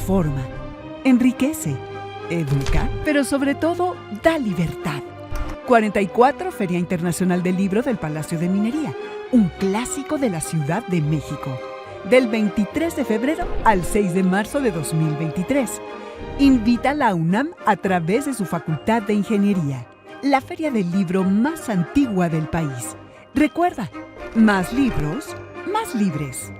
informa, enriquece, educa, pero sobre todo da libertad. 44 Feria Internacional del Libro del Palacio de Minería, un clásico de la Ciudad de México, del 23 de febrero al 6 de marzo de 2023. Invita a la UNAM a través de su Facultad de Ingeniería, la feria del libro más antigua del país. Recuerda, más libros, más libres.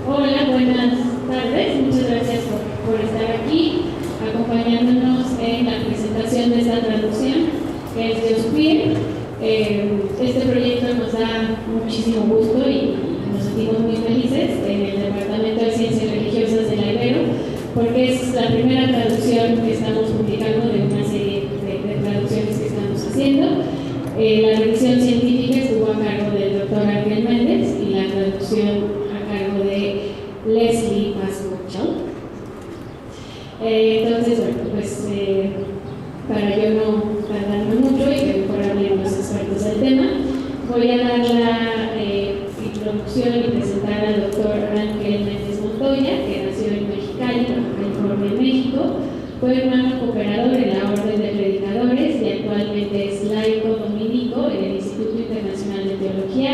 Hola, buenas tardes. Muchas gracias por estar aquí, acompañándonos en la presentación de esta traducción, que es Dios Queer. Este proyecto nos da muchísimo gusto y nos sentimos muy felices en el Departamento de Ciencias Religiosas de la Ibero, porque es la primera traducción que estamos publicando de una serie de traducciones que estamos haciendo. La revisión científica estuvo a cargo del doctor Ángel Méndez y la traducción cargo de Leslie Pascual. Entonces, bueno, pues para yo no tardarme mucho y que mejor hablen los expertos del tema, voy a dar la introducción y presentar al doctor Ángel Méndez Montoya, que nació en Mexicali, California, México. Fue hermano cooperador en la Orden de Predicadores y actualmente es laico dominico en el Instituto Internacional de Teología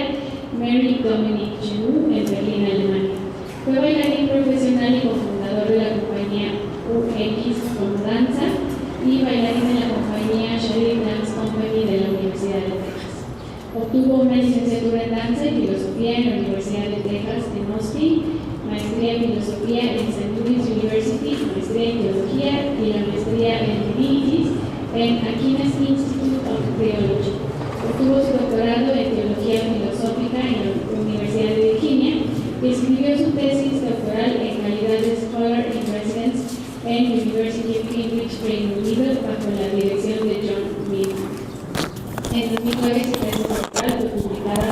Mary Dominic Chenu en Berlín, Alemania. Fue bailarín profesional y cofundador de la compañía UX como Danza y bailarín de la compañía Sheriff Dance Company de la Universidad de Texas. Obtuvo una licenciatura en danza y filosofía en la Universidad de Texas en Austin, maestría en filosofía en St. Louis University, maestría en teología y la maestría en Divinities en Aquinas Institute of Theology. Obtuvo su doctorado en teología filosófica en la Universidad de Virginia y escribió su tesis doctoral en calidad de Scholar in Residence en University of Cambridge, Reino Unido, bajo la dirección de John Milman. En 2009 su tesis doctoral fue publicada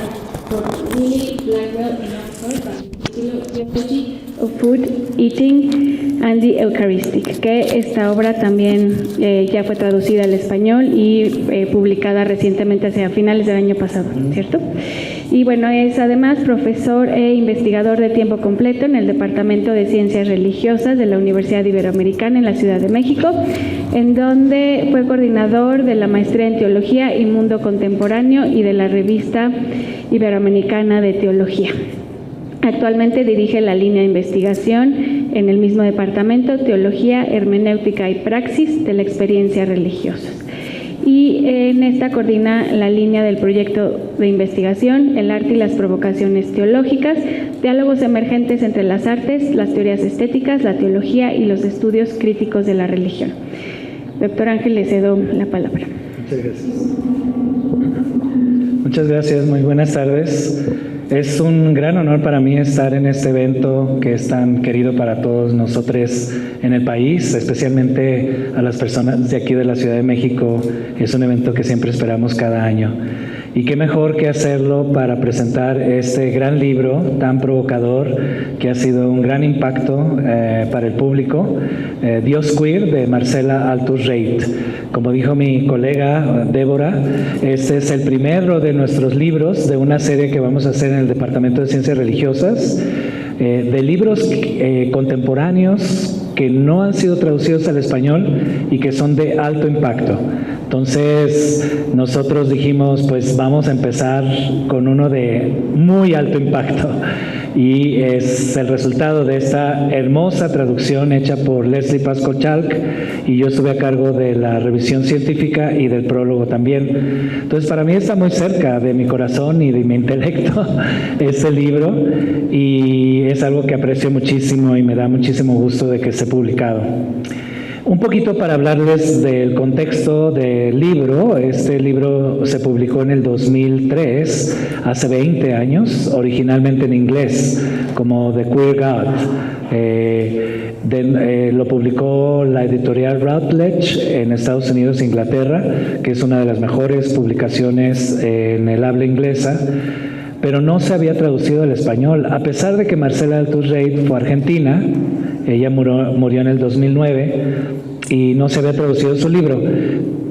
por Willie Blackwell en Oxford bajo el título Theology of Food, Eating and the Eucharistic, que esta obra también ya fue traducida al español y publicada recientemente hacia finales del año pasado, ¿cierto? Y bueno, es además profesor e investigador de tiempo completo en el Departamento de Ciencias Religiosas de la Universidad Iberoamericana en la Ciudad de México, en donde fue coordinador de la maestría en Teología y Mundo Contemporáneo y de la Revista Iberoamericana de Teología. Actualmente dirige la línea de investigación en el mismo departamento, Teología, Hermenéutica y Praxis de la Experiencia Religiosa. Y en esta coordina la línea del proyecto de investigación, el arte y las provocaciones teológicas, diálogos emergentes entre las artes, las teorías estéticas, la teología y los estudios críticos de la religión. Doctor Ángel, le cedo la palabra. Muchas gracias. Muchas gracias, muy buenas tardes. Es un gran honor para mí estar en este evento que es tan querido para todos nosotros en el país, especialmente a las personas de aquí de la Ciudad de México. Es un evento que siempre esperamos cada año. Y qué mejor que hacerlo para presentar este gran libro tan provocador que ha sido un gran impacto para el público, Dios Queer, de Marcela Altus-Reit. Como dijo mi colega Débora, este es el primero de nuestros libros de una serie que vamos a hacer en el Departamento de Ciencias Religiosas, de libros contemporáneos que no han sido traducidos al español y que son de alto impacto. Entonces nosotros dijimos, pues vamos a empezar con uno de muy alto impacto, y es el resultado de esta hermosa traducción hecha por Leslie Pascual, y yo estuve a cargo de la revisión científica y del prólogo también. Entonces para mí está muy cerca de mi corazón y de mi intelecto este libro, y es algo que aprecio muchísimo y me da muchísimo gusto de que esté publicado. Un poquito para hablarles del contexto del libro. Este libro se publicó en el 2003, hace 20 años, originalmente en inglés, como The Queer God. Lo publicó la editorial Routledge en Estados Unidos e Inglaterra, que es una de las mejores publicaciones en el habla inglesa, pero no se había traducido al español, a pesar de que Marcela Altus-Reit fue argentina. Ella murió en el 2009, y no se había traducido su libro.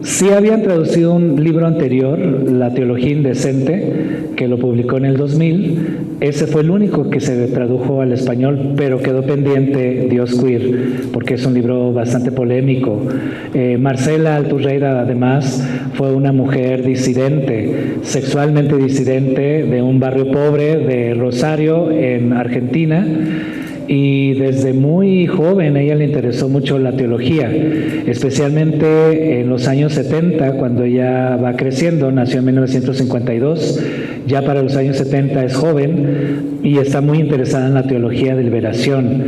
Sí habían traducido un libro anterior, La teología indecente, que lo publicó en el 2000. Ese fue el único que se tradujo al español, pero quedó pendiente Dios Queer, porque es un libro bastante polémico. Marcela Alturreyra, además, fue una mujer disidente, sexualmente disidente, de un barrio pobre de Rosario, en Argentina. Y desde muy joven a ella le interesó mucho la teología, especialmente en los años 70, cuando ella va creciendo, nació en 1952, ya para los años 70 es joven y está muy interesada en la teología de liberación,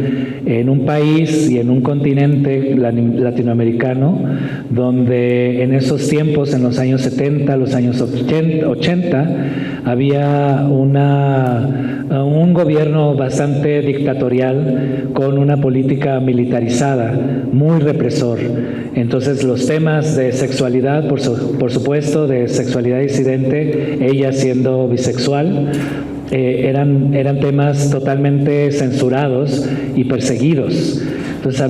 en un país y en un continente latinoamericano, donde en esos tiempos, en los años 70, los años 80, había un gobierno bastante dictatorial, con una política militarizada, muy represor. Entonces los temas de sexualidad, por supuesto, de sexualidad disidente, ella siendo bisexual, eran temas totalmente censurados y perseguidos. Entonces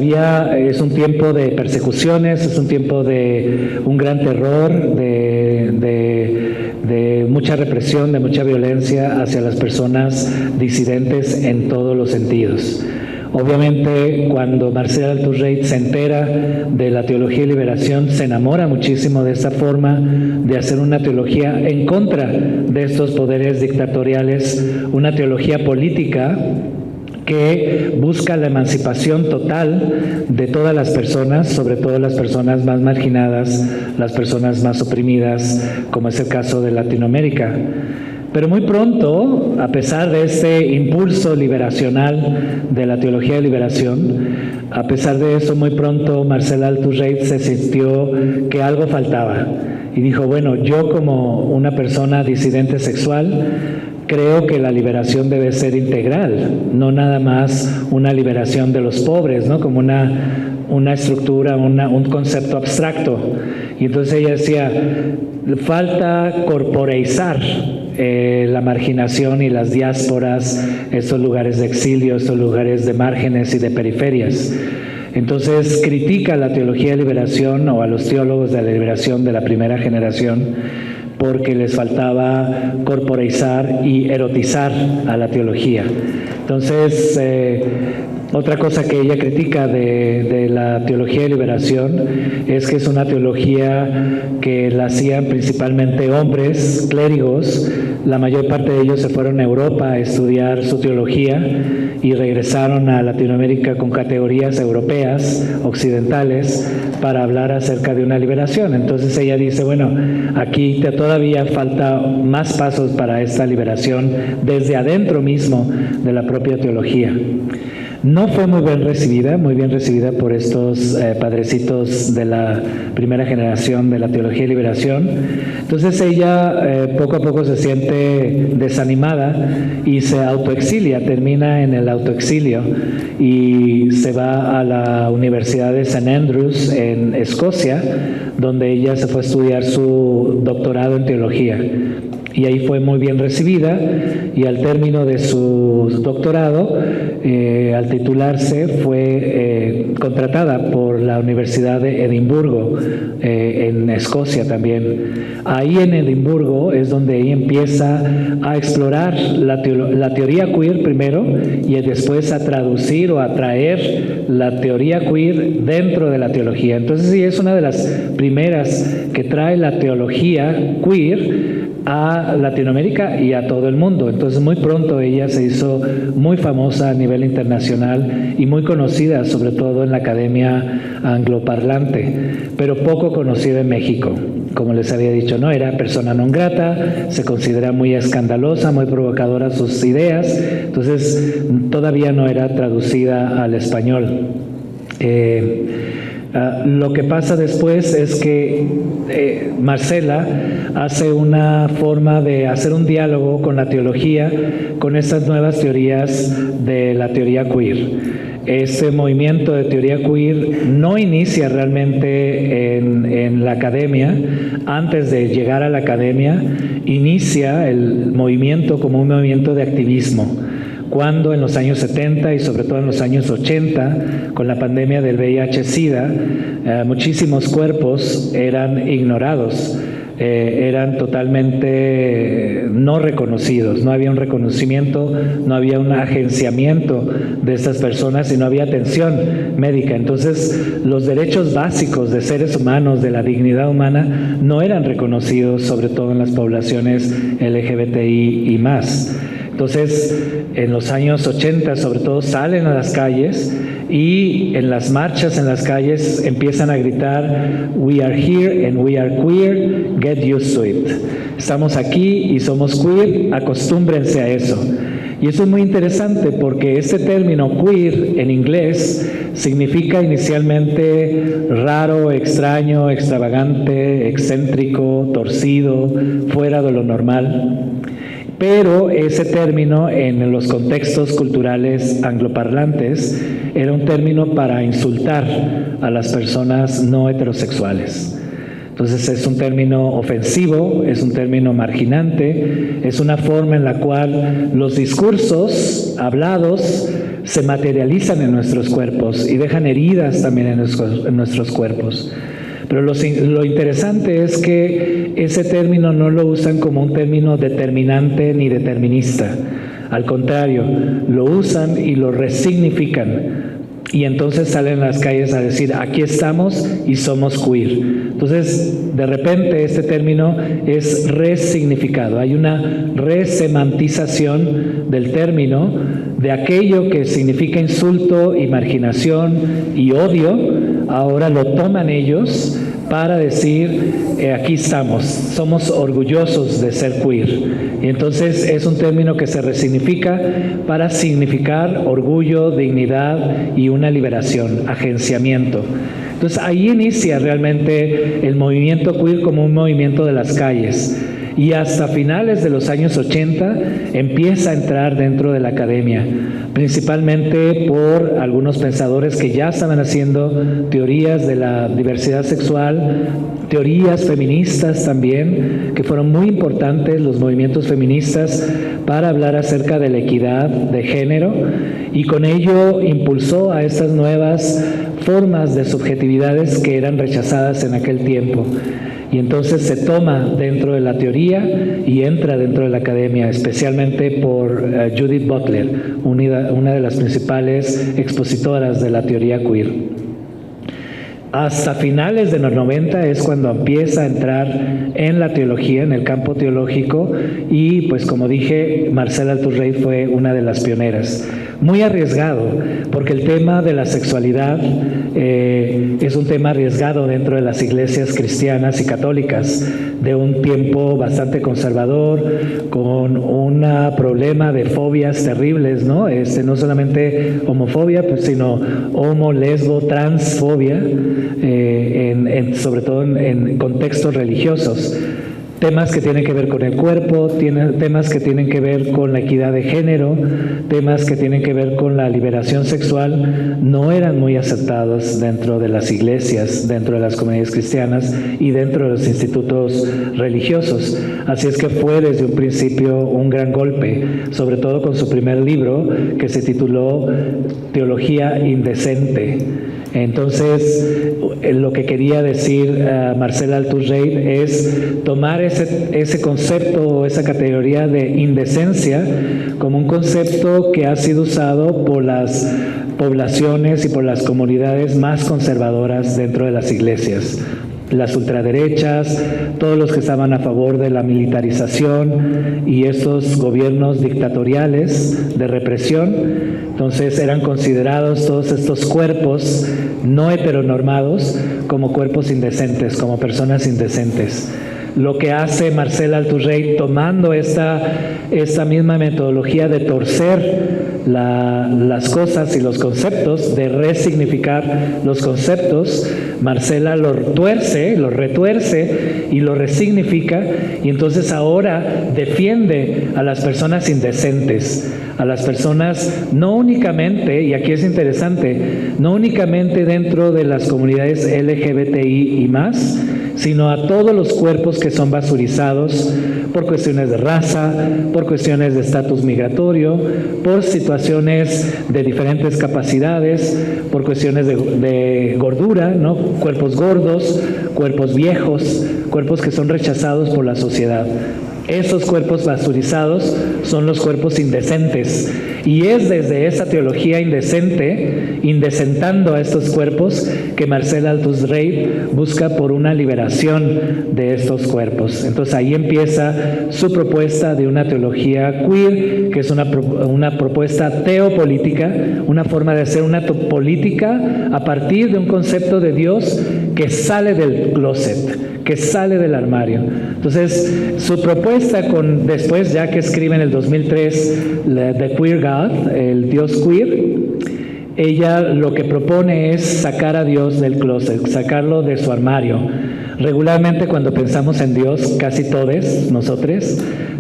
es un tiempo de persecuciones, es un tiempo de un gran terror, de mucha represión, de mucha violencia hacia las personas disidentes en todos los sentidos. Obviamente, cuando Marcela Alturreyra se entera de la teología de liberación, se enamora muchísimo de esta forma de hacer una teología en contra de estos poderes dictatoriales, una teología política que busca la emancipación total de todas las personas, sobre todo las personas más marginadas, las personas más oprimidas, como es el caso de Latinoamérica. Pero muy pronto, a pesar de ese impulso liberacional de la teología de liberación, a pesar de eso, muy pronto Marcela Alturreyra se sintió que algo faltaba y dijo, bueno, yo como una persona disidente sexual, creo que la liberación debe ser integral, no nada más una liberación de los pobres, ¿no? Como una estructura, un concepto abstracto. Y entonces ella decía, falta corporeizar la marginación y las diásporas, estos lugares de exilio, estos lugares de márgenes y de periferias. Entonces critica la teología de liberación o a los teólogos de la liberación de la primera generación, porque les faltaba corporeizar y erotizar a la teología. Entonces, otra cosa que ella critica de la teología de liberación es que es una teología que la hacían principalmente hombres clérigos. La mayor parte de ellos se fueron a Europa a estudiar su teología y regresaron a Latinoamérica con categorías europeas, occidentales, para hablar acerca de una liberación. Entonces ella dice, bueno, aquí todavía falta más pasos para esta liberación desde adentro mismo de la propia teología. No fue muy bien recibida por estos padrecitos de la primera generación de la teología de liberación. Entonces ella poco a poco se siente desanimada y se autoexilia, termina en el autoexilio y se va a la Universidad de St. Andrews en Escocia, donde ella se fue a estudiar su doctorado en teología. Y ahí fue muy bien recibida y al término de su doctorado, al titularse, fue contratada por la Universidad de Edimburgo, en Escocia también. Ahí en Edimburgo es donde ella empieza a explorar la teoría queer primero y después a traducir o a traer la teoría queer dentro de la teología. Entonces sí, es una de las primeras que trae la teología queer a Latinoamérica y a todo el mundo. Entonces muy pronto ella se hizo muy famosa a nivel internacional y muy conocida, sobre todo en la academia angloparlante, pero poco conocida en México. Como les había dicho, no era persona non grata, se considera muy escandalosa, muy provocadora sus ideas, entonces todavía no era traducida al español. Lo que pasa después es que Marcela hace una forma de hacer un diálogo con la teología, con estas nuevas teorías de la teoría queer. Ese movimiento de teoría queer no inicia realmente en la academia. Antes de llegar a la academia, inicia el movimiento como un movimiento de activismo, cuando en los años 70 y sobre todo en los años 80, con la pandemia del VIH-Sida, muchísimos cuerpos eran ignorados. Eran totalmente no reconocidos, no había un reconocimiento, no había un agenciamiento de estas personas y no había atención médica. Entonces, los derechos básicos de seres humanos, de la dignidad humana, no eran reconocidos, sobre todo en las poblaciones LGBTI y más. Entonces, en los años 80, sobre todo, salen a las calles y en las marchas en las calles empiezan a gritar: "We are here and we are queer, get used to it". Estamos aquí y somos queer, acostúmbrense a eso. Y eso es muy interesante porque este término queer en inglés significa inicialmente raro, extraño, extravagante, excéntrico, torcido, fuera de lo normal. Pero ese término en los contextos culturales angloparlantes era un término para insultar a las personas no heterosexuales. Entonces es un término ofensivo, es un término marginante, es una forma en la cual los discursos hablados se materializan en nuestros cuerpos y dejan heridas también en nuestros cuerpos. Pero lo interesante es que ese término no lo usan como un término determinante ni determinista. Al contrario, lo usan y lo resignifican. Y entonces salen a las calles a decir: aquí estamos y somos queer. Entonces, de repente, este término es resignificado. Hay una resemantización del término, de aquello que significa insulto y marginación y odio. Ahora lo toman ellos para decir: aquí estamos, somos orgullosos de ser queer. Y entonces es un término que se resignifica para significar orgullo, dignidad y una liberación, agenciamiento. Entonces ahí inicia realmente el movimiento queer como un movimiento de las calles. Y hasta finales de los años 80 empieza a entrar dentro de la academia, principalmente por algunos pensadores que ya estaban haciendo teorías de la diversidad sexual, teorías feministas también, que fueron muy importantes los movimientos feministas para hablar acerca de la equidad de género, y con ello impulsó a estas nuevas formas de subjetividades que eran rechazadas en aquel tiempo. Y entonces se toma dentro de la teoría y entra dentro de la academia, especialmente por Judith Butler, una de las principales expositoras de la teoría queer. Hasta finales de los 90 es cuando empieza a entrar en la teología, en el campo teológico, y pues como dije, Marcela Altuve fue una de las pioneras. Muy arriesgado, porque el tema de la sexualidad es un tema arriesgado dentro de las iglesias cristianas y católicas, de un tiempo bastante conservador, con un problema de fobias terribles, ¿no? No solamente homofobia, pues, sino homo, lesbo, transfobia, sobre todo en contextos religiosos. Temas que tienen que ver con el cuerpo, temas que tienen que ver con la equidad de género, temas que tienen que ver con la liberación sexual, no eran muy aceptados dentro de las iglesias, dentro de las comunidades cristianas y dentro de los institutos religiosos. Así es que fue desde un principio un gran golpe, sobre todo con su primer libro, que se tituló Teología Indecente. Entonces, lo que quería decir Marcela Altuve es tomar ese concepto o esa categoría de indecencia como un concepto que ha sido usado por las poblaciones y por las comunidades más conservadoras dentro de las iglesias. Las ultraderechas, todos los que estaban a favor de la militarización y estos gobiernos dictatoriales de represión. Entonces eran considerados todos estos cuerpos no heteronormados como cuerpos indecentes, como personas indecentes. Lo que hace Marcela Altuve, tomando esta misma metodología de torcer las cosas y los conceptos, de resignificar los conceptos, Marcela lo retuerce y lo resignifica, y entonces ahora defiende a las personas indecentes, a las personas no únicamente, y aquí es interesante, no únicamente dentro de las comunidades LGBTI y más, sino a todos los cuerpos que son basurizados por cuestiones de raza, por cuestiones de estatus migratorio, por situaciones de diferentes capacidades, por cuestiones de gordura, ¿no? Cuerpos gordos, cuerpos viejos, cuerpos que son rechazados por la sociedad. Esos cuerpos basurizados son los cuerpos indecentes. Y es desde esa teología indecente, indecentando a estos cuerpos, que Marcela Altusrey busca por una liberación de estos cuerpos. Entonces ahí empieza su propuesta de una teología queer, que es una propuesta teopolítica, una forma de hacer una política a partir de un concepto de Dios que sale del closet, que sale del armario. Entonces, su propuesta después, ya que escribe en el 2003 The Queer God, el Dios queer, ella lo que propone es sacar a Dios del closet, sacarlo de su armario. Regularmente cuando pensamos en Dios, casi todos nosotros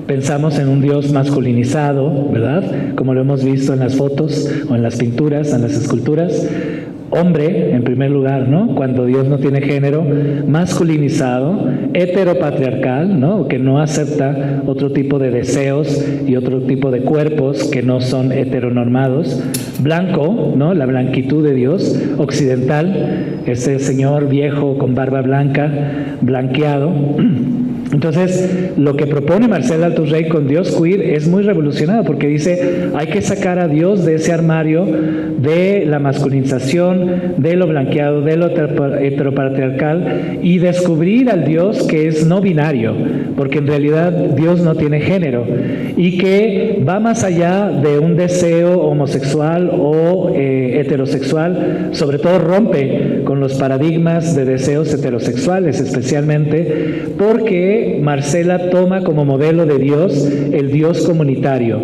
pensamos en un Dios masculinizado, ¿verdad? Como lo hemos visto en las fotos o en las pinturas, en las esculturas. Hombre, en primer lugar, ¿no? Cuando Dios no tiene género, masculinizado, heteropatriarcal, ¿no? Que no acepta otro tipo de deseos y otro tipo de cuerpos que no son heteronormados. Blanco, ¿no? La blanquitud de Dios, occidental, ese señor viejo con barba blanca, blanqueado. Entonces, lo que propone Marcela Altusrey con Dios queer es muy revolucionado, porque dice, hay que sacar a Dios de ese armario de la masculinización, de lo blanqueado, de lo heteropatriarcal, y descubrir al Dios que es no binario, porque en realidad Dios no tiene género, y que va más allá de un deseo homosexual o heterosexual. Sobre todo rompe con los paradigmas de deseos heterosexuales, especialmente porque Marcela toma como modelo de Dios el Dios comunitario.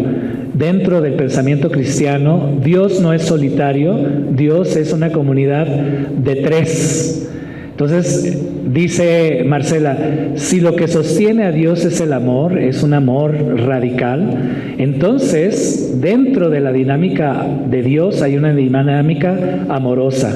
Dentro del pensamiento cristiano, Dios no es solitario, Dios es una comunidad de tres. Entonces, dice Marcela, si lo que sostiene a Dios es el amor, es un amor radical, entonces dentro de la dinámica de Dios hay una dinámica amorosa,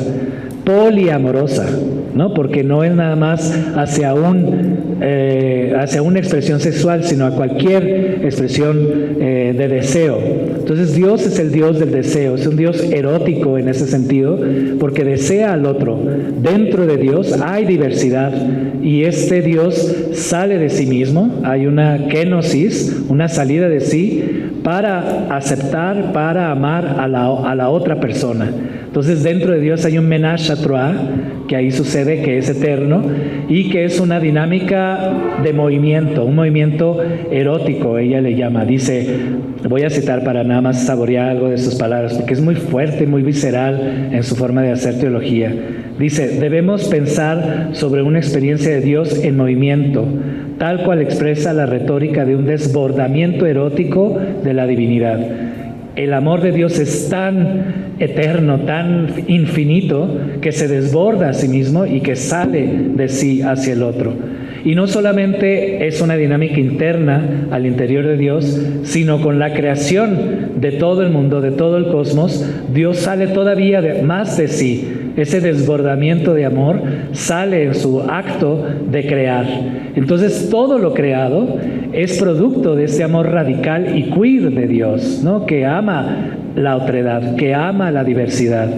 poliamorosa, ¿no? Porque no es nada más hacia una expresión sexual, sino a cualquier expresión de deseo. Entonces Dios es el Dios del deseo, es un Dios erótico en ese sentido, porque desea al otro. Dentro de Dios hay diversidad y este Dios sale de sí mismo, hay una kenosis, una salida de sí para aceptar, para amar a la otra persona. Entonces dentro de Dios hay un menage à trois, que ahí sucede, que es eterno y que es una dinámica de movimiento, un movimiento erótico, ella le llama. Dice, voy a citar para nada más saborear algo de sus palabras, porque es muy fuerte, muy visceral en su forma de hacer teología. Dice, debemos pensar sobre una experiencia de Dios en movimiento, tal cual expresa la retórica de un desbordamiento erótico de la divinidad. El amor de Dios es tan eterno, tan infinito, que se desborda a sí mismo y que sale de sí hacia el otro. Y no solamente es una dinámica interna al interior de Dios, sino con la creación de todo el mundo, de todo el cosmos, Dios sale todavía más de sí. Ese desbordamiento de amor sale en su acto de crear. Entonces todo lo creado es producto de ese amor radical y queer de Dios, ¿no? Que ama la otredad, que ama la diversidad.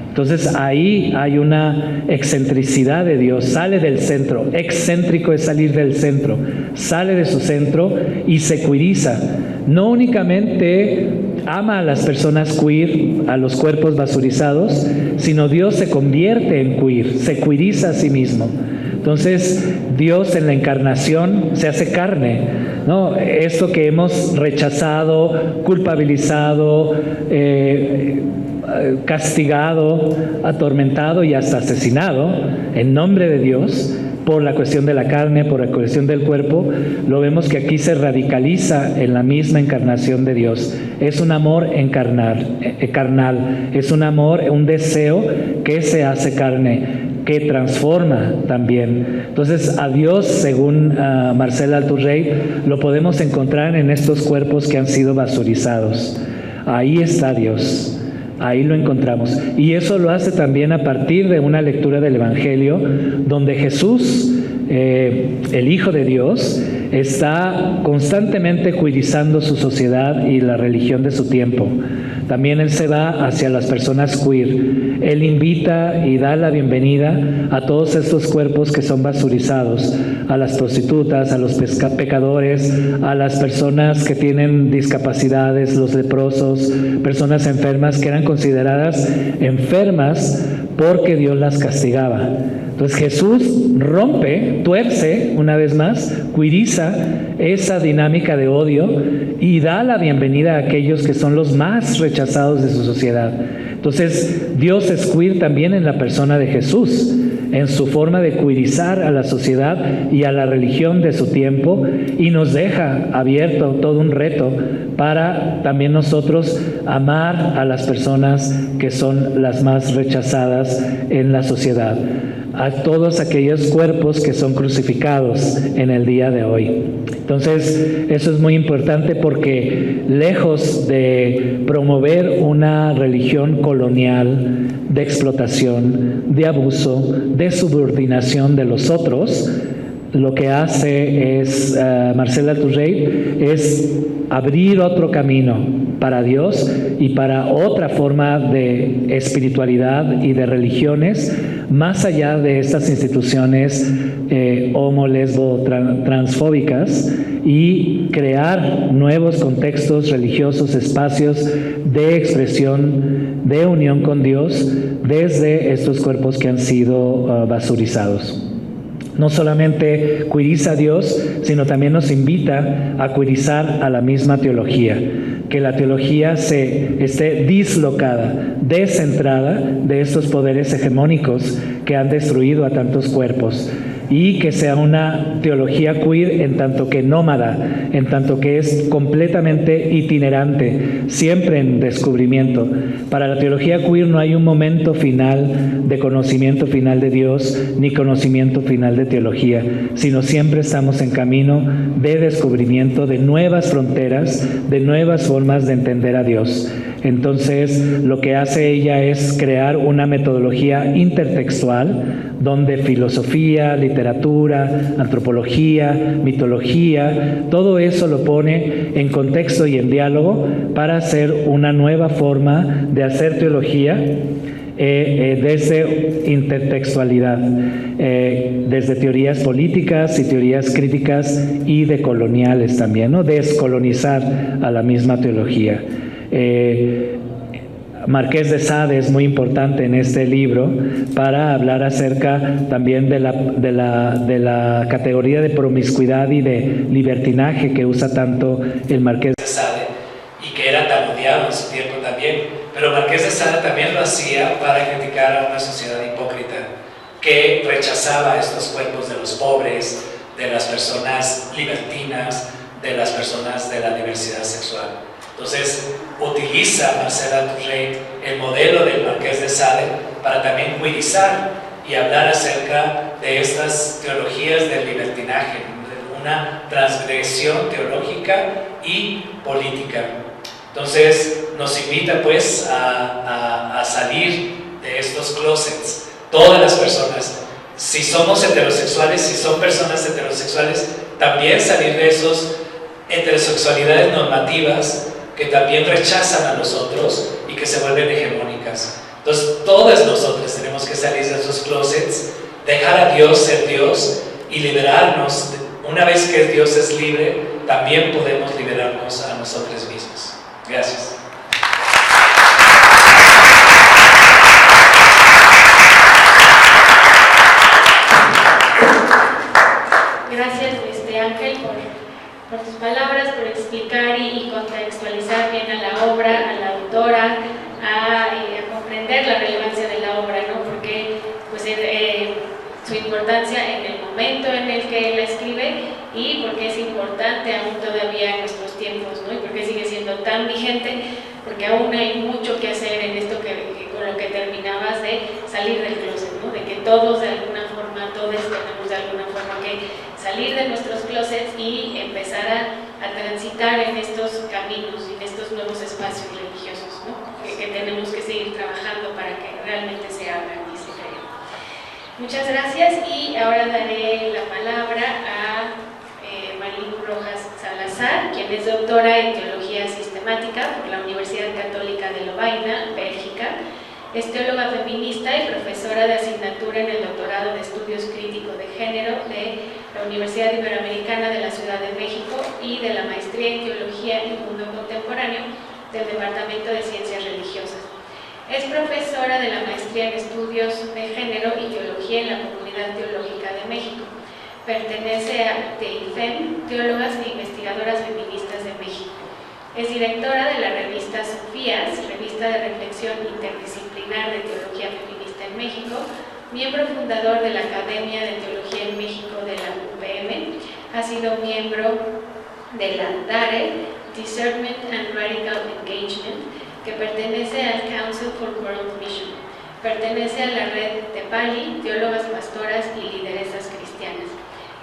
Entonces ahí hay una excentricidad de Dios, sale del centro. Excéntrico es salir del centro, sale de su centro y se queeriza. No únicamente ama a las personas queer, a los cuerpos basurizados, sino Dios se convierte en queer, se queeriza a sí mismo. Entonces Dios en la encarnación se hace carne, ¿no? Esto que hemos rechazado, culpabilizado, castigado, atormentado y hasta asesinado en nombre de Dios por la cuestión de la carne, por la cuestión del cuerpo, lo vemos que aquí se radicaliza en la misma encarnación de Dios. Es un amor carnal, es un amor, un deseo que se hace carne, que transforma también. Entonces a Dios, según Marcela Altusrey, lo podemos encontrar en estos cuerpos que han sido basurizados. Ahí está Dios. Ahí lo encontramos. Y eso lo hace también a partir de una lectura del Evangelio, donde Jesús el Hijo de Dios, está constantemente juidizando su sociedad y la religión de su tiempo. También Él se va hacia las personas queer. Él invita y da la bienvenida a todos estos cuerpos que son basurizados, a las prostitutas, a los pecadores, a las personas que tienen discapacidades, los leprosos, personas enfermas que eran consideradas enfermas porque Dios las castigaba. Entonces Jesús rompe, tuerce una vez más, queeriza esa dinámica de odio y da la bienvenida a aquellos que son los más rechazados de su sociedad. Entonces Dios es queer también en la persona de Jesús, en su forma de queerizar a la sociedad y a la religión de su tiempo, y nos deja abierto todo un reto para también nosotros amar a las personas que son las más rechazadas en la sociedad, a todos aquellos cuerpos que son crucificados en el día de hoy. Entonces, eso es muy importante porque lejos de promover una religión colonial de explotación, de abuso, de subordinación de los otros, lo que hace es Marcela Turrey es abrir otro camino para Dios y para otra forma de espiritualidad y de religiones más allá de estas instituciones homo, lesbo, transfóbicas, y crear nuevos contextos religiosos, espacios de expresión, de unión con Dios desde estos cuerpos que han sido basurizados. No solamente queeriza a Dios, sino también nos invita a queerizar a la misma teología, que la teología esté dislocada, descentrada de estos poderes hegemónicos que han destruido a tantos cuerpos, y que sea una teología queer en tanto que nómada, en tanto que es completamente itinerante, siempre en descubrimiento. Para la teología queer no hay un momento final de conocimiento final de Dios, ni conocimiento final de teología, sino siempre estamos en camino de descubrimiento de nuevas fronteras, de nuevas formas de entender a Dios. Entonces, lo que hace ella es crear una metodología intertextual donde filosofía, literatura, antropología, mitología, todo eso lo pone en contexto y en diálogo para hacer una nueva forma de hacer teología desde intertextualidad, desde teorías políticas y teorías críticas y decoloniales también, ¿no? Descolonizar a la misma teología. Marqués de Sade es muy importante en este libro para hablar acerca también de la categoría de promiscuidad y de libertinaje que usa tanto el Marqués de Sade y que era tan odiado en su tiempo también. Pero Marqués de Sade también lo hacía para criticar a una sociedad hipócrita que rechazaba estos cuerpos de los pobres, de las personas libertinas, de las personas de la diversidad sexual. Entonces, utiliza Marcela Turrey el modelo del Marqués de Sade para también queerizar y hablar acerca de estas teologías del libertinaje, una transgresión teológica y política. Entonces, nos invita pues a salir de estos closets, todas las personas. Si somos heterosexuales, si son personas heterosexuales, también salir de esas heterosexualidades normativas que también rechazan a los otros y que se vuelven hegemónicas. Entonces, todas nosotras tenemos que salir de esos closets, dejar a Dios ser Dios y liberarnos. Una vez que Dios es libre, también podemos liberarnos a nosotros mismos. Gracias. Gracias, Ángel, por tus palabras, por explicar y contextualizar bien a la obra, a la autora, a comprender la relevancia de la obra, ¿no? Porque pues, su importancia en el momento en el que la escribe y porque es importante aún todavía en nuestros tiempos, ¿no? Y porque sigue siendo tan vigente, porque aún hay mucho que hacer en esto con lo que terminabas de salir del closet, ¿no? De que todos de alguna forma, todos tenemos de alguna forma que salir de nuestros closets y empezar a transitar en estos caminos y en estos nuevos espacios religiosos, ¿no? que tenemos que seguir trabajando para que realmente se abran y se creen. Muchas gracias y ahora daré la palabra a Marlene Rojas Salazar, quien es doctora en Teología Sistemática por la Universidad Católica de Lovaina, Bélgica. Es teóloga feminista y profesora de asignatura en el Doctorado de Estudios Críticos de Género de la Universidad Iberoamericana de la Ciudad de México y de la Maestría en Teología y Mundo Contemporáneo del Departamento de Ciencias Religiosas. Es profesora de la Maestría en Estudios de Género y Teología en la Comunidad Teológica de México. Pertenece a TEIFEM, Teólogas e Investigadoras Feministas de México. Es directora de la revista Sofías, revista de reflexión interdisciplinar de teología feminista en México, miembro fundador de la Academia de Teología en México de la UPM, ha sido miembro de la DARE, Discernment and Radical Engagement, que pertenece al Council for World Mission. Pertenece a la red de PALI, Teólogas Pastoras y Lideresas Cristianas.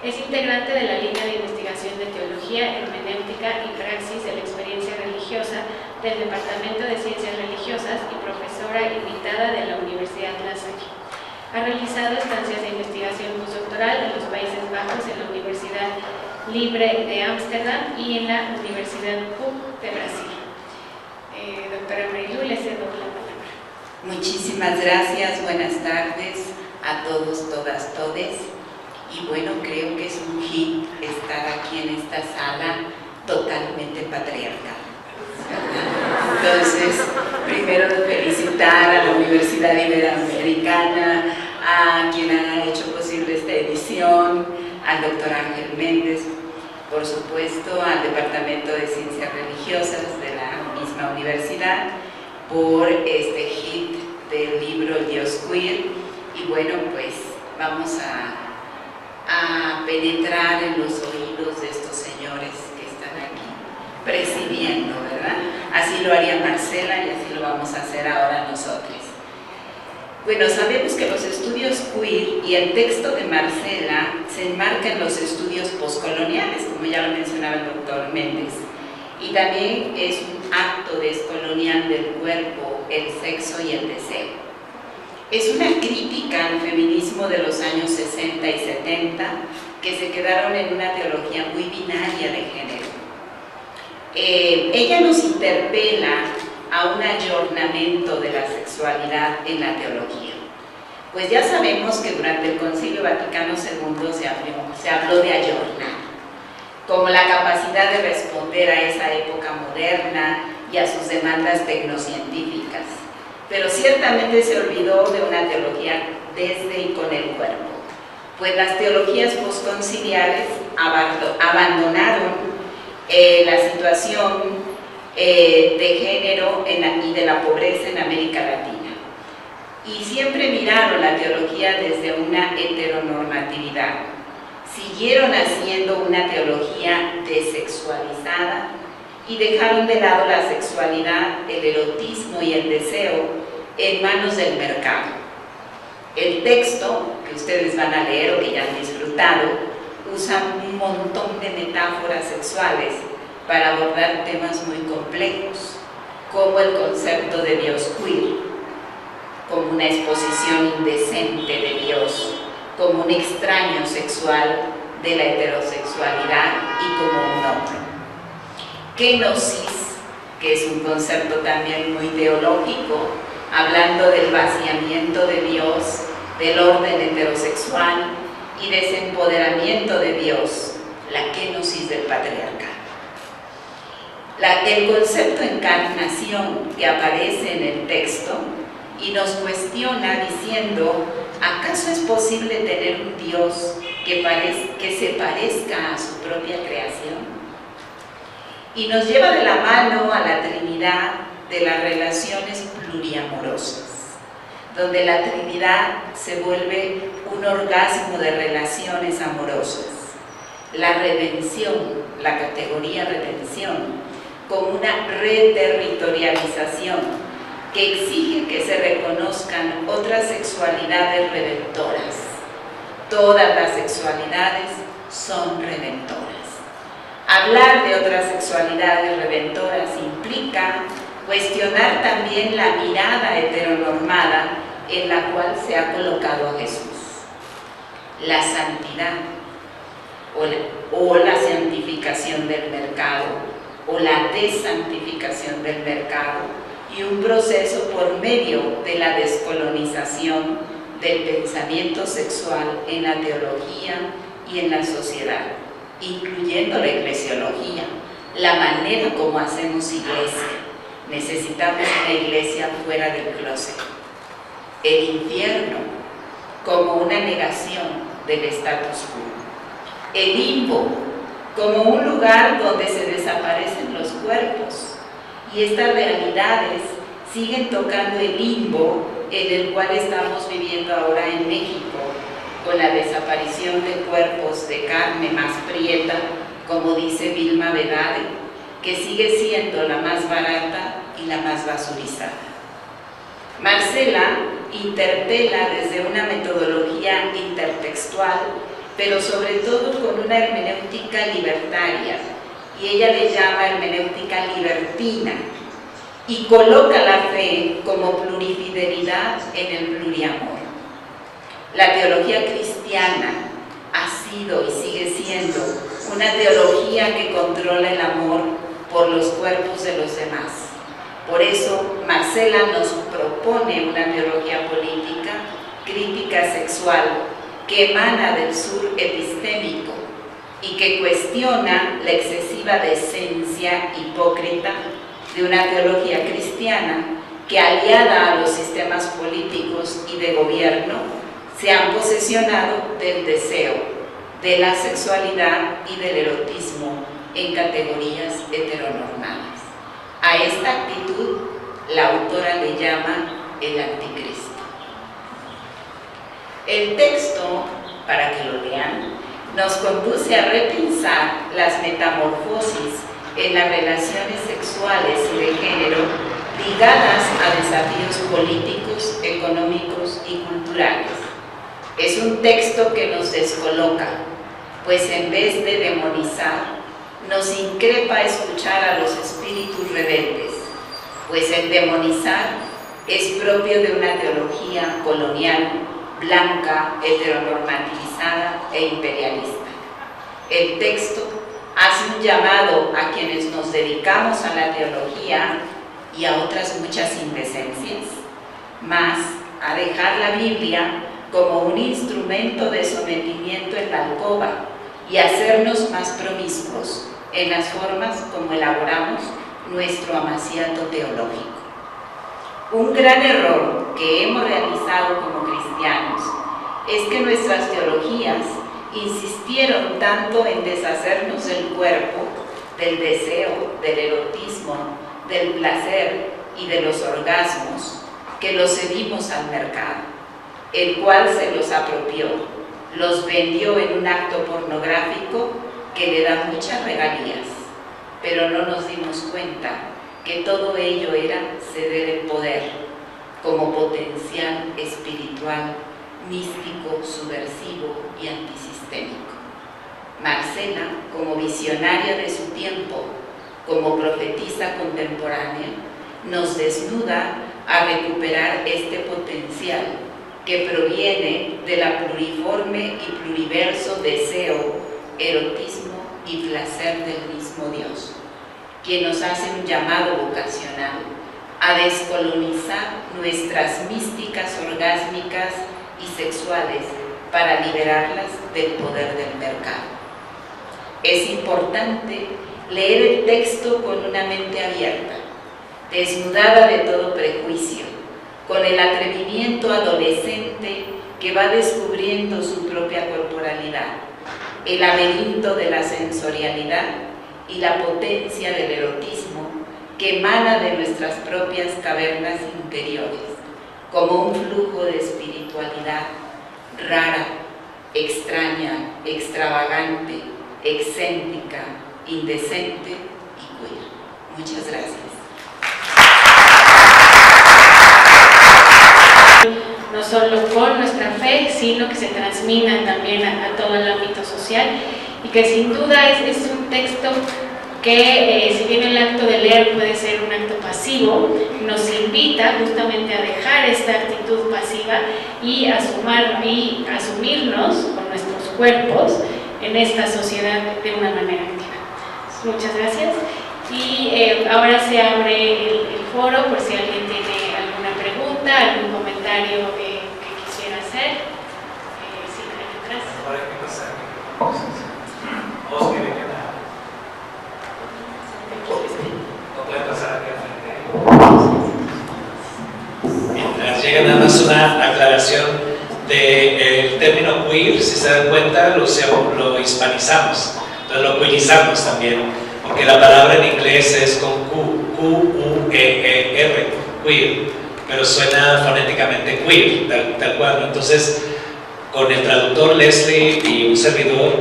Es integrante de la línea de investigación de Teología, Hermenéutica y Praxis de la Experiencia Religiosa del Departamento de Ciencias Religiosas y profesora invitada de la Universidad La Salle. Ha realizado estancias de investigación postdoctoral en los Países Bajos, en la Universidad Libre de Ámsterdam y en la Universidad PUC de Brasil. Doctora Marilu, le cedo la palabra. Muchísimas gracias, buenas tardes a todos, todas, todes. Y bueno, creo que es un hit estar aquí en esta sala totalmente patriarcal, ¿verdad? Entonces, primero felicitar a la Universidad Iberoamericana, a quien ha hecho posible esta edición, al doctor Ángel Méndez, por supuesto al Departamento de Ciencias Religiosas de la misma universidad, por este hit del libro El Dios Queer. Y bueno, pues vamos a penetrar en los oídos de estos señores que están aquí presidiendo, ¿verdad? Así lo haría Marcela y así lo vamos a hacer ahora nosotros. Bueno, sabemos que los estudios queer y el texto de Marcela se enmarcan en los estudios postcoloniales, como ya lo mencionaba el doctor Méndez, y también es un acto descolonial del cuerpo, el sexo y el deseo. Es una crítica al feminismo de los años 60 y 70 que se quedaron en una teología muy binaria de género. Ella nos interpela a un ayornamiento de la sexualidad en la teología. Pues ya sabemos que durante el Concilio Vaticano II se habló de ayornar, como la capacidad de responder a esa época moderna y a sus demandas tecnocientíficas. Pero ciertamente se olvidó de una teología desde y con el cuerpo, pues las teologías postconciliares abandonaron la situación de género y de la pobreza en América Latina, y siempre miraron la teología desde una heteronormatividad. Siguieron haciendo una teología desexualizada y dejaron de lado la sexualidad, el erotismo y el deseo en manos del mercado. El texto que ustedes van a leer o que ya han disfrutado usa un montón de metáforas sexuales para abordar temas muy complejos, como el concepto de Dios queer, como una exposición indecente de Dios, como un extraño sexual de la heterosexualidad y como un hombre. Kenosis, que es un concepto también muy teológico, hablando del vaciamiento de Dios, del orden heterosexual y desempoderamiento de Dios, la kenosis del patriarcado. El concepto encarnación que aparece en el texto y nos cuestiona diciendo, ¿acaso es posible tener un Dios que se parezca a su propia creación? Y nos lleva de la mano a la Trinidad de las relaciones pluriamorosas, donde la Trinidad se vuelve un orgasmo de relaciones amorosas. La redención, la categoría redención, como una reterritorialización que exige que se reconozcan otras sexualidades redentoras. Todas las sexualidades son redentoras. Hablar de otras sexualidades redentoras implica cuestionar también la mirada heteronormada en la cual se ha colocado a Jesús. la santidad o la santificación del mercado o la desantificación del mercado, y un proceso por medio de la descolonización del pensamiento sexual en la teología y en la sociedad, incluyendo la eclesiología, la manera como hacemos iglesia. Necesitamos una iglesia fuera del closet. El infierno como una negación del status quo. El limbo como un lugar donde se desaparecen los cuerpos. Y estas realidades siguen tocando el limbo en el cual estamos viviendo ahora en México, con la desaparición de cuerpos de carne más prieta, como dice Vilma Vedade, que sigue siendo la más barata y la más basurizada. Marcela interpela desde una metodología intertextual, pero sobre todo con una hermenéutica libertaria, y ella le llama hermenéutica libertina, y coloca la fe como plurifidelidad en el pluriamor. La teología cristiana ha sido y sigue siendo una teología que controla el amor por los cuerpos de los demás. Por eso, Marcela nos propone una teología política, crítica sexual, que emana del sur epistémico y que cuestiona la excesiva decencia hipócrita de una teología cristiana que, aliada a los sistemas políticos y de gobierno, se han posesionado del deseo, de la sexualidad y del erotismo en categorías heteronormales. A esta actitud la autora le llama el anticristo. El texto, para que lo lean, nos conduce a repensar las metamorfosis en las relaciones sexuales y de género ligadas a desafíos políticos, económicos y culturales. Es un texto que nos descoloca, pues en vez de demonizar, nos increpa escuchar a los espíritus rebeldes, pues el demonizar es propio de una teología colonial, blanca, heteronormativizada e imperialista. El texto hace un llamado a quienes nos dedicamos a la teología y a otras muchas indecencias, más a dejar la Biblia como un instrumento de sometimiento en la alcoba y hacernos más promiscuos en las formas como elaboramos nuestro amaciato teológico. Un gran error que hemos realizado como cristianos es que nuestras teologías insistieron tanto en deshacernos del cuerpo, del deseo, del erotismo, del placer y de los orgasmos, que los cedimos al mercado, el cual se los apropió, los vendió en un acto pornográfico que le da muchas regalías, pero no nos dimos cuenta que todo ello era ceder el poder como potencial espiritual, místico, subversivo y antisistémico. Marcela, como visionaria de su tiempo, como profetisa contemporánea, nos desnuda a recuperar este potencial que proviene de la pluriforme y pluriverso deseo, erotismo y placer del mismo Dios, quien nos hace un llamado vocacional a descolonizar nuestras místicas orgásmicas y sexuales para liberarlas del poder del mercado. Es importante leer el texto con una mente abierta, desnudada de todo prejuicio, con el atrevimiento adolescente que va descubriendo su propia corporalidad, el laberinto de la sensorialidad y la potencia del erotismo que emana de nuestras propias cavernas interiores, como un flujo de espiritualidad rara, extraña, extravagante, excéntrica, indecente y queer. Muchas gracias. No solo con nuestra fe, sino que se transmina también a todo el ámbito social, y que sin duda es un texto que, si bien el acto de leer puede ser un acto pasivo, nos invita justamente a dejar esta actitud pasiva y asumirnos con nuestra cuerpos en esta sociedad de una manera activa. Muchas gracias. Y ahora se abre el foro por si alguien tiene alguna pregunta, algún comentario que quisiera hacer. Sí, atrás. Mientras llega nada más una aclaración del término queer, si se dan cuenta, lo hispanizamos, entonces lo queerizamos también, porque la palabra en inglés es con Q, Q-U-E-E-R, queer, pero suena fonéticamente queer, tal cual, ¿no? Entonces, con el traductor Leslie y un servidor,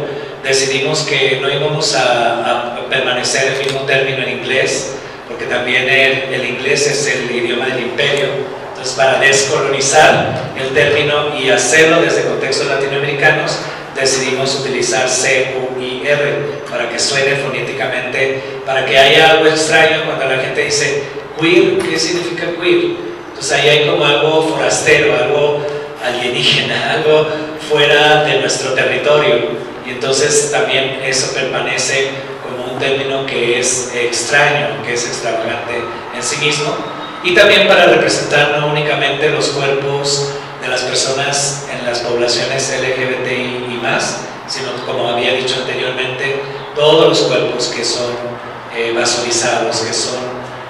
decidimos que no íbamos a permanecer el mismo término en inglés, porque también el inglés es el idioma del imperio. Entonces, para descolonizar el término y hacerlo desde contextos latinoamericanos, decidimos utilizar C-U-I-R para que suene fonéticamente, para que haya algo extraño cuando la gente dice queer. ¿Qué significa queer? Entonces ahí hay como algo forastero, algo alienígena, algo fuera de nuestro territorio, y entonces también eso permanece como un término que es extraño, que es extravagante en sí mismo, y también para representar no únicamente los cuerpos de las personas en las poblaciones LGBTI y más, sino, como había dicho anteriormente, todos los cuerpos que son basolizados,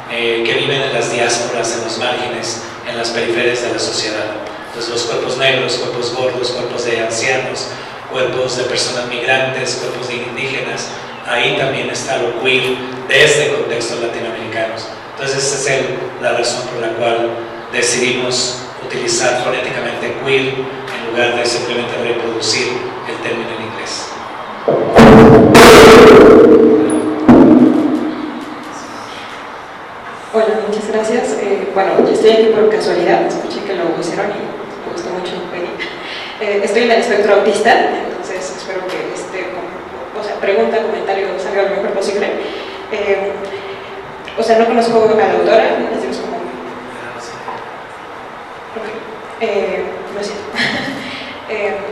que viven en las diásporas, en los márgenes, en las periferias de la sociedad. Entonces, los cuerpos negros, cuerpos gordos, cuerpos de ancianos, cuerpos de personas migrantes, cuerpos de indígenas, ahí también está lo queer desde contextos latinoamericanos. Entonces, esa es la razón por la cual decidimos utilizar fonéticamente queer en lugar de simplemente reproducir el término en inglés. Hola, muchas gracias. Bueno, yo estoy aquí por casualidad, escuché que lo hicieron y me gustó mucho venir. Estoy en el espectro autista, entonces espero que pregunta, comentario salga lo mejor posible. No conozco a la autora, no les digo como... no sé.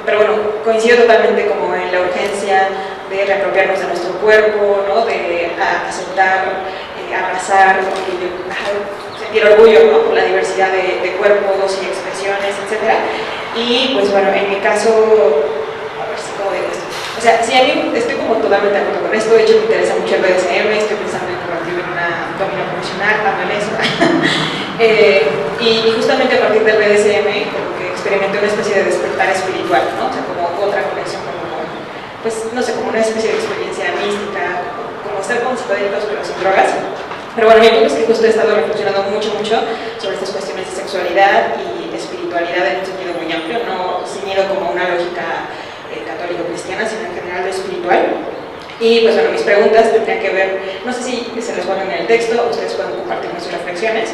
Pero bueno, coincido totalmente como en la urgencia de reapropiarnos de nuestro cuerpo, ¿no? De aceptar, abrazar, sentir orgullo, ¿no? Por la diversidad de cuerpos y expresiones, etc. Y pues bueno, en mi caso, a ver si cómo digo esto. O sea, sí, a mí estoy como totalmente de acuerdo con esto. De hecho, me interesa mucho el BDSM, estoy pensando en convertirme en una domina profesional, también eso. Y justamente a partir del BDSM, como que experimenté una especie de despertar espiritual, ¿no? O sea, como otra conexión, pues no sé, como una especie de experiencia mística, como estar con psicodélicos pero sin drogas. Pero bueno, mi punto es que justo he estado reflexionando mucho sobre estas cuestiones de sexualidad y espiritualidad en un sentido muy amplio, no ceñido como una lógica católico-cristiana, sino en general de espiritual. Y pues bueno, mis preguntas tendrían que ver, no sé si se les ponen en el texto, ustedes pueden compartirme sus reflexiones,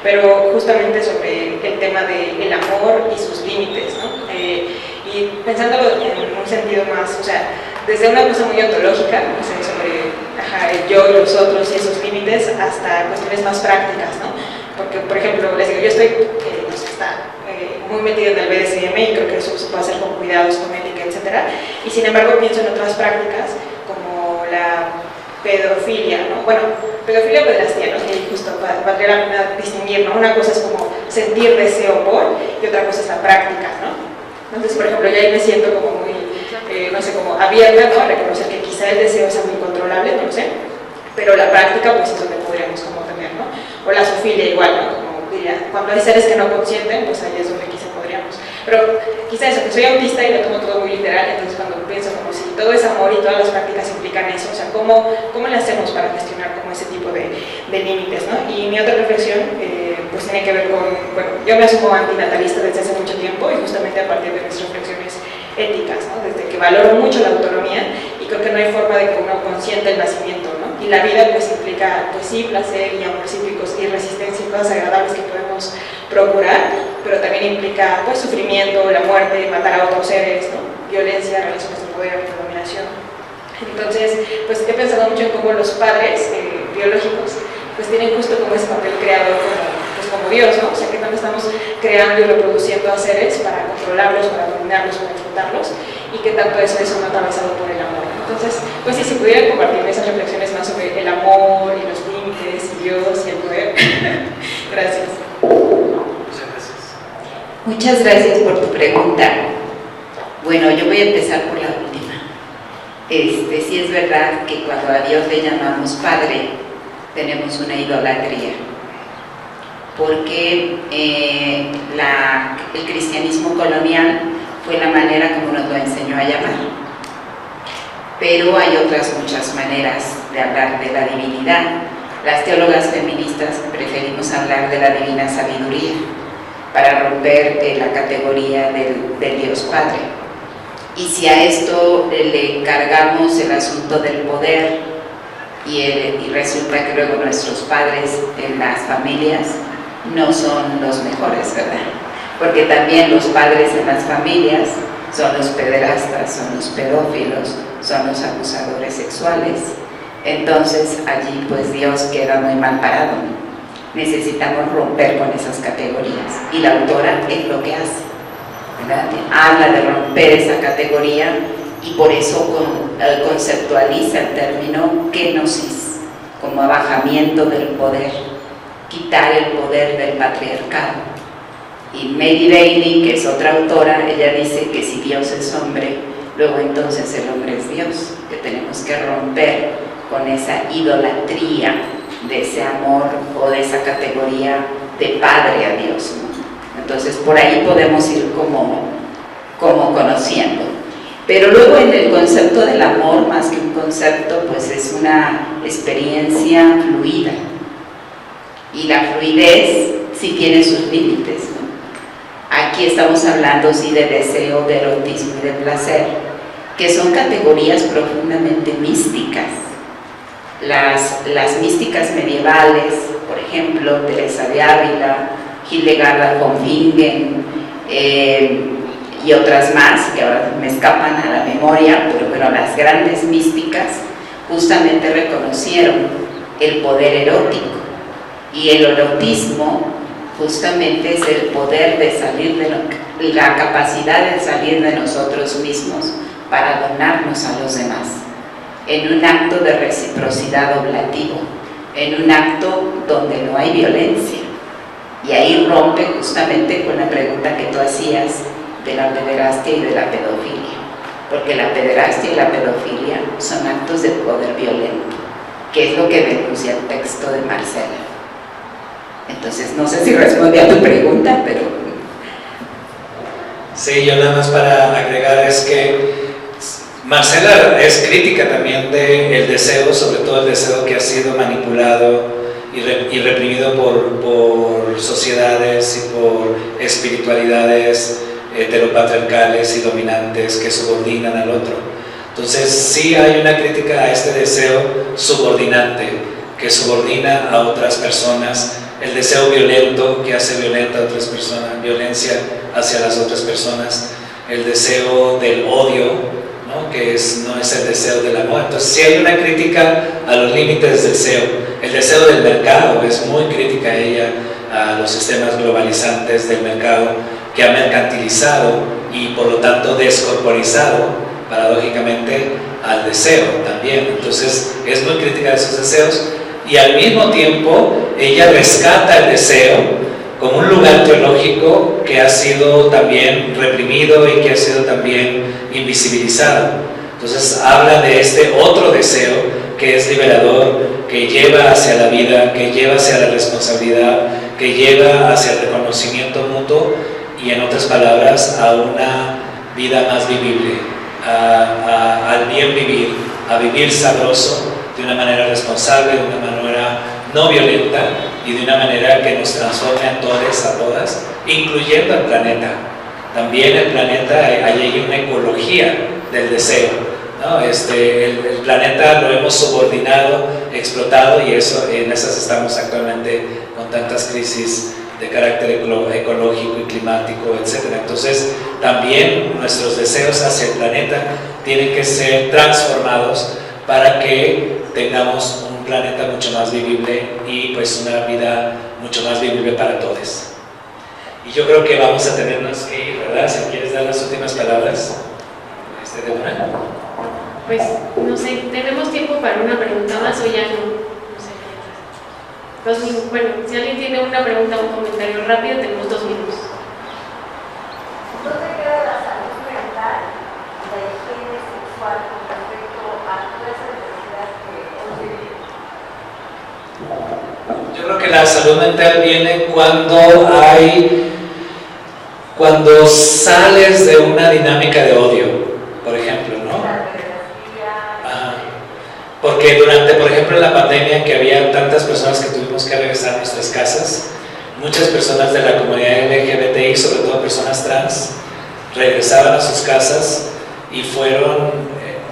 pero justamente sobre el tema del amor y sus límites, ¿no? Y pensándolo en un sentido más, o sea, desde una cosa muy ontológica, o sea, sobre el yo y los otros y esos límites, hasta cuestiones más prácticas, ¿no? Porque, por ejemplo, les digo, yo estoy muy metida en el BDSM y creo que eso se puede hacer con cuidados, con ética, etc. Y sin embargo pienso en otras prácticas como la pedofilia, ¿no? Bueno, pedofilia o pederastía, ¿no? Y justo valdría la pena distinguir, ¿no? Una cosa es como sentir deseo por, y otra cosa es la práctica, ¿no? Entonces, por ejemplo, yo ahí me siento como muy, no sé, como abierta, ¿no? A reconocer que quizá el deseo es algo incontrolable, no lo sé, pero la práctica, pues es donde podríamos como tener, ¿no? O la zoofilia igual, ¿no? Como diría, cuando hay seres que no consienten, pues ahí es donde quizá podríamos. Pero quizá eso, que soy autista y lo tomo todo muy literal, entonces cuando pienso como si todo es amor y todas las prácticas implican eso, o sea, ¿cómo le hacemos para gestionar como ese tipo de límites, ¿no? Y mi otra reflexión, pues tiene que ver con, bueno, yo me asumo antinatalista desde hace mucho tiempo y justamente a partir de mis reflexiones éticas, ¿no? Desde que valoro mucho la autonomía y creo que no hay forma de que uno consienta el nacimiento, ¿no? Y la vida pues implica, pues sí, placer y amor cíclicos y resistencia y cosas agradables que podemos procurar, pero también implica pues sufrimiento, la muerte, matar a otros seres, ¿no? Violencia, relaciones de poder, dominación. Entonces, pues he pensado mucho en cómo los padres biológicos pues tienen justo como ese papel creador como Dios, ¿no? O sea, que también estamos creando y reproduciendo a seres para controlarlos, para dominarlos, para explotarlos. y qué tanto eso es uno atravesado por el amor. Entonces, pues si se pudieran compartir esas reflexiones más sobre el amor y los límites y Dios y el poder. Gracias. Muchas gracias. Muchas gracias por tu pregunta. Bueno, yo voy a empezar por la última. Sí es verdad que cuando a Dios le llamamos Padre, tenemos una idolatría, porque el cristianismo colonial fue la manera como nos lo enseñó a llamar. Pero hay otras muchas maneras de hablar de la divinidad. Las teólogas feministas preferimos hablar de la divina sabiduría para romper la categoría del Dios Padre. Y si a esto le cargamos el asunto del poder y resulta que luego nuestros padres en las familias no son los mejores, ¿verdad? Porque también los padres en las familias son los pederastas, son los pedófilos, son los abusadores sexuales. Entonces allí pues Dios queda muy mal parado. Necesitamos romper con esas categorías y la autora es lo que hace, ¿verdad? Habla de romper esa categoría y por eso conceptualiza el término kenosis como abajamiento del poder, quitar el poder del patriarcado. Y Mary Bailey, que es otra autora, ella dice que si Dios es hombre, luego entonces el hombre es Dios, que tenemos que romper con esa idolatría de ese amor o de esa categoría de padre a Dios, ¿no? Entonces por ahí podemos ir como conociendo. Pero luego en el concepto del amor, más que un concepto, pues es una experiencia fluida. Y la fluidez sí tiene sus límites, ¿no? Aquí estamos hablando sí de deseo, de erotismo y de placer, que son categorías profundamente místicas. Las místicas medievales, por ejemplo, Teresa de Ávila, Hildegard von Bingen, y otras más que ahora me escapan a la memoria, pero bueno, las grandes místicas justamente reconocieron el poder erótico, y el erotismo justamente es el poder de salir de la capacidad de salir de nosotros mismos para donarnos a los demás, en un acto de reciprocidad oblativo, en un acto donde no hay violencia. Y ahí rompe justamente con la pregunta que tú hacías de la pederastia y de la pedofilia, porque la pederastia y la pedofilia son actos de poder violento, que es lo que denuncia el texto de Marcela. Entonces, no sé si respondí a tu pregunta, pero... Sí, yo nada más para agregar es que Marcela es crítica también del deseo, sobre todo el deseo que ha sido manipulado y reprimido por sociedades y por espiritualidades heteropatriarcales y dominantes que subordinan al otro. Entonces sí hay una crítica a este deseo subordinante que subordina a otras personas, el deseo violento que hace violenta a otras personas, violencia hacia las otras personas, el deseo del odio, ¿no? Que no es el deseo del amor. Entonces sí hay una crítica a los límites del deseo. El deseo del mercado es muy crítica ella a los sistemas globalizantes del mercado que ha mercantilizado y por lo tanto descorporizado paradójicamente al deseo también. Entonces es muy crítica de esos deseos y al mismo tiempo ella rescata el deseo como un lugar teológico que ha sido también reprimido y que ha sido también invisibilizado. Entonces habla de este otro deseo que es liberador, que lleva hacia la vida, que lleva hacia la responsabilidad, que lleva hacia el reconocimiento mutuo y en otras palabras a una vida más vivible, al bien vivir, a vivir sabroso de una manera responsable, de una manera no violenta y de una manera que nos transforme a todos, a todas, incluyendo al planeta. También el planeta, hay una ecología del deseo, ¿no? El planeta lo hemos subordinado, explotado y en esas estamos actualmente con tantas crisis de carácter ecológico y climático, etc. Entonces también nuestros deseos hacia el planeta tienen que ser transformados para que tengamos un planeta mucho más vivible y pues una vida mucho más vivible para todos. Y yo creo que vamos a tenernos que ir, ¿verdad? Si quieres dar las últimas palabras. ¿De una? Pues, no sé, ¿tenemos tiempo para una pregunta más o ya no? No sé. 2 minutos. Bueno, si alguien tiene una pregunta o un comentario rápido, tenemos 2 minutos. ¿Dónde queda la salud mental y la higiene sexual con respecto a toda esa necesidad que hoy vivimos? Yo creo que la salud mental viene cuando sales de una dinámica de odio, por ejemplo, ¿no? Ajá. Porque durante, por ejemplo, la pandemia, que había tantas personas que tuvimos que regresar a nuestras casas, muchas personas de la comunidad LGBTI, sobre todo personas trans, regresaban a sus casas y fueron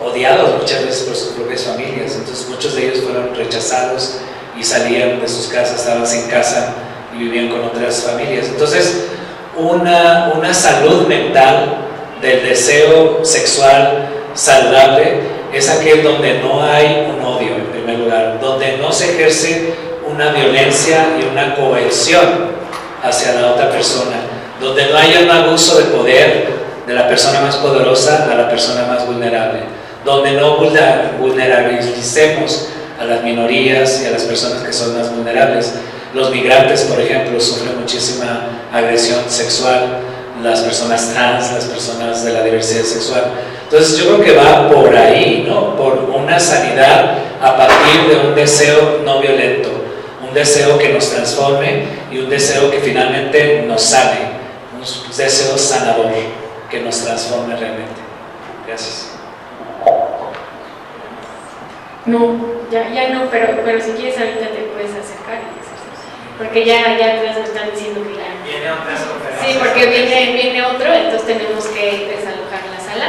odiados muchas veces por sus propias familias. Entonces muchos de ellos fueron rechazados y salían de sus casas, estaban sin casa y vivían con otras familias. Entonces una salud mental del deseo sexual saludable es aquel donde no hay un odio, en primer lugar, donde no se ejerce una violencia y una coerción hacia la otra persona, donde no haya un abuso de poder de la persona más poderosa a la persona más vulnerable, donde no vulnerabilicemos a las minorías y a las personas que son más vulnerables. Los migrantes, por ejemplo, sufren muchísima agresión sexual, las personas trans, las personas de la diversidad sexual. Entonces yo creo que va por ahí, ¿no? Por una sanidad a partir de un deseo no violento, un deseo que nos transforme y un deseo que finalmente nos sane, un deseo sanador que nos transforme realmente. Gracias. No, ya no, pero si quieres ahorita te puedes acercar y porque ya atrás me están diciendo que ya... Viene otras conferencias. Sí, porque viene otro, entonces tenemos que desalojar la sala.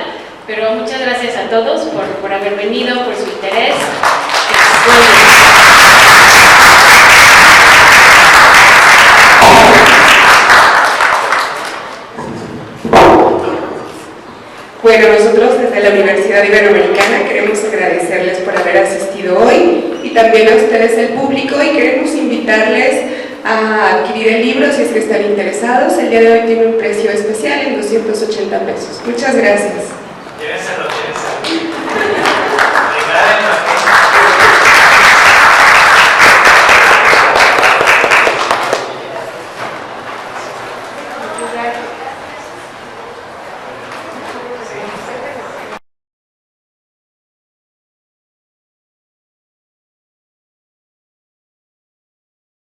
Pero muchas gracias a todos por haber venido, por su interés. Bueno, nosotros desde la Universidad Iberoamericana queremos agradecerles por haber asistido hoy y también a ustedes el público, y queremos invitarles a adquirir el libro si es que están interesados. El día de hoy tiene un precio especial en 280 pesos. Muchas gracias.